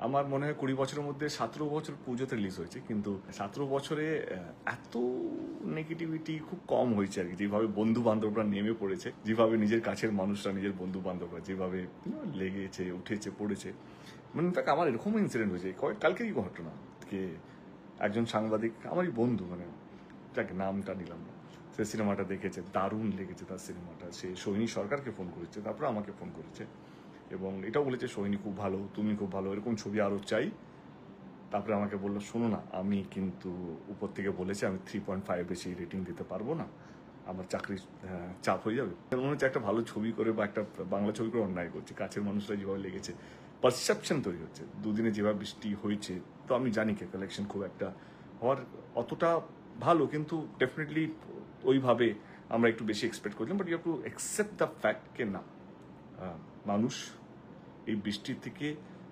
আমার মনে হয় 20 বছরের মধ্যে 17 বছর পুজোতে রিলিজ হয়েছে, কিন্তু 17 বছরে এত নেগেটিভিটি খুব কম হয়েছে আর কি। যেভাবে বন্ধু বান্ধবরা নেমে পড়েছে, যেভাবে নিজের কাছের মানুষরা, নিজের বন্ধু বান্ধবরা যেভাবে লেগেছে, উঠেছে, পড়েছে। মানে ইনফ্যাক্ট আমার এরকম ইনসিডেন্ট হয়েছে, কালকেরই ঘটনা। কে একজন সাংবাদিক, আমারই বন্ধু, মানে যাকে নামটা নিলাম না, সে সিনেমাটা দেখেছে, দারুণ লেগেছে তার সিনেমাটা। সে সোহিনী সরকারকে ফোন করেছে, তারপরে আমাকে ফোন করেছে এবং এটাও বলেছে সোহিনী খুব ভালো, তুমি খুব ভালো, এরকম ছবি আরও চাই। তারপরে আমাকে বললো, শোনো না, আমি কিন্তু উপর থেকে বলেছি আমি 3.5 বেশি রেটিং দিতে পারবো না, আমার চাকরি চাপ হয়ে যাবে। মনে হচ্ছে একটা ভালো ছবি করে বা একটা বাংলা ছবি করে অন্যায় করছে। কাছের মানুষরা যেভাবে লেগেছে, পারসেপশন তৈরি হচ্ছে। দুদিনে যেভাবে বৃষ্টি হয়েছে, তো আমি জানি কি কালেকশন খুব একটা হওয়ার অতটা ভালো, কিন্তু ডেফিনেটলি ওইভাবে আমরা একটু বেশি এক্সপেক্ট করলাম। But you have to accept the fact কে না, মানুষ এই বৃষ্টির থেকে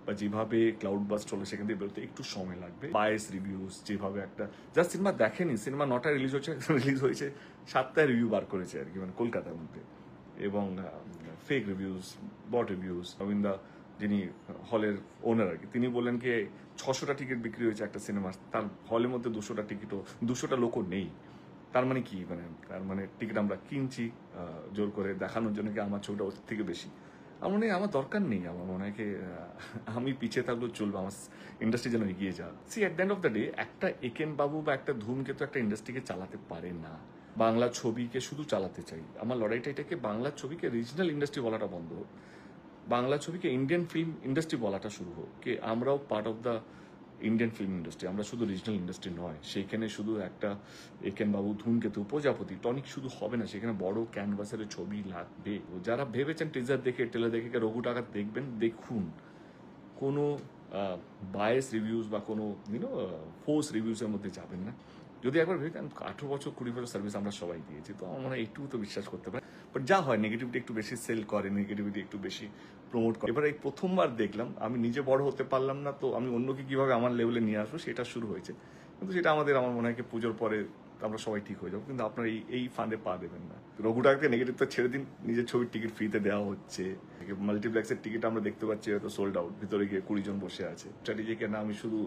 বা যেভাবে ক্লাউড বাস চলে সেখান থেকে বেরোতে একটু সময় লাগবে। বায়াস রিভিউজ যেভাবে একটা যা সিনেমা দেখেনি, সিনেমা 9টায় রিলিজ হয়েছে 7টায় রিভিউ বার করেছে আর কি, মানে কলকাতার মধ্যে। এবং ফেক রিভিউজ, বট রিভিউজ। রবীন্দা, যিনি হলের ওনার আর কি, তিনি বললেন কি 600টা টিকিট বিক্রি হয়েছে একটা সিনেমার, তার হলের মধ্যে 200টা টিকিটও, 200টা লোকও নেই। তার মানে কি, মানে তার মানে টিকিট আমরা কিনছি জোর করে দেখানোর জন্য কি আমার ছবিটা ওর থেকে বেশি। আমার মনে হয় আমার দরকার নেই। আমার মনে হয় কি আমি পিছিয়ে থাকলেও চলবে, আমার ইন্ডাস্ট্রি যেন এগিয়ে যাক। See at the end of the day একটা একেন বাবু বা একটা ধূমকেতু একটা ইন্ডাস্ট্রিকে চালাতে পারে না। বাংলা ছবিকে শুধু চালাতে চাই। আমার লড়াইটা এটাকে বাংলা ছবিকে রিজনাল ইন্ডাস্ট্রি বলাটা বন্ধ হোক, বাংলা ছবিকে ইন্ডিয়ান ফিল্ম ইন্ডাস্ট্রি বলাটা শুরু হোক। কে আমরাও part of the Indian film industry, আমরা শুধু রিজনাল ইন্ডাস্ট্রি নয়। সেইখানে শুধু একটা একেন বাবু, ধূমকেতু, প্রজাপতি, টনিক শুধু হবে না, সেখানে বড় ক্যানভাসের ছবি লাগবে। যারা ভেবেছেন টিজার দেখে, টেলার দেখে রঘু টাকা দেখবেন, দেখুন। কোনো বায়াস রিভিউজ বা কোনো ফোর্স রিভিউসের মধ্যে যাবেন না। যদি একবার ভেবে 18 বছর 20 বছর সার্ভিস আমরা সবাই দিয়েছি, তো আমার মনে হয় একটু তো বিশ্বাস করতে পারে। বাট যা হয়, নেগেটিভিটি একটু বেশি সেল করে, নেগেটিভিটি একটু বেশি প্রমোট করে। এবার এই প্রথমবার দেখলাম, আমি নিজে বড় হতে পারলাম না, তো আমি অন্যকে কিভাবে আমার লেভেলে নিয়ে আসবো সেটা শুরু হয়েছে। কিন্তু সেটা আমার মনে হয় কি পুজোর পরে আমরা সবাই ঠিক হয়ে যাবো। কিন্তু আপনার এই ফান্ডে পা দেবেন না। রঘুটাকে নেগেটিভ তো ছেড়ে দিন, নিজের ছবির টিকিট ফ্রিতে দেওয়া হচ্ছে, মাল্টিপ্লেক্সের টিকিট আমরা দেখতে পাচ্ছি হয়তো সোল্ড আউট, ভিতরে গিয়ে 20 জন বসে আছে। স্ট্র্যাটেজি কেনা, আমি শুধু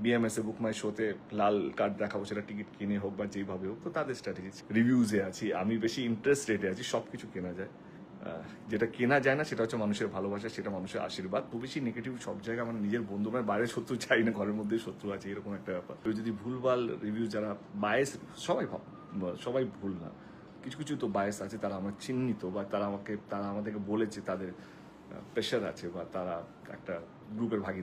বিএমএস এ বুক মাই শোতে লাল কার্ড দেখাবো, সেটা টিকিট কিনে হোক বা যেভাবে হোক, তো তাদের স্ট্র্যাটেজি। রিভিউজে আছি, আমি বেশি ইন্টারেস্ট রেটে আছি, সবকিছু কেনা যায়। যেটা কেনা যায় না সেটা হচ্ছে মানুষের ভালোবাসা, সেটা মানুষের আশীর্বাদ। খুব বেশি নেগেটিভ সব জায়গায় আমার নিজের বন্ধু, মানে বাইরে শত্রু চাই না, ঘরের মধ্যে শত্রু আছে, এরকম একটা ব্যাপার। যদি ভুলভাল রিভিউ, যারা বায়াস, সবাই ভুল না, কিছু কিছু তো বায়াস আছে, তারা আমার চিহ্নিত, বা তারা আমাদেরকে বলেছে তাদের প্রেশার আছে, বা তারা একটা গ্রুপের ভাগিদার।